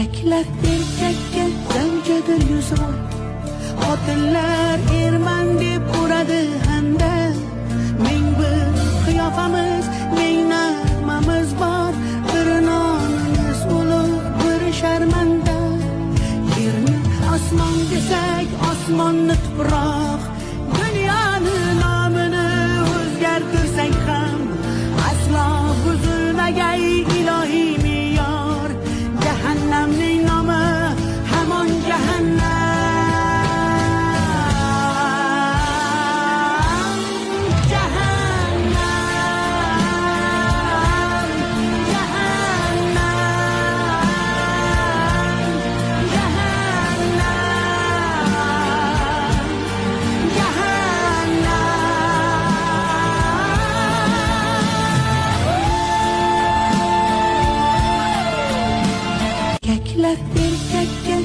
Erkaklar erkakka zavjadir yuzvoy, xotinlar erman deb uradi hamda. Ming bir qiyofamiz, ming nag'mamiz bor, bir nonimiz ulug', bir sharmanda. Yerni osmon desak, osmonni tuproq, dunyoni nomini o'zgartirsak ham aslo buzilmagay ilohiy me'yor. Jahannamning nomi hamon jahannam. Erkaklar erkakka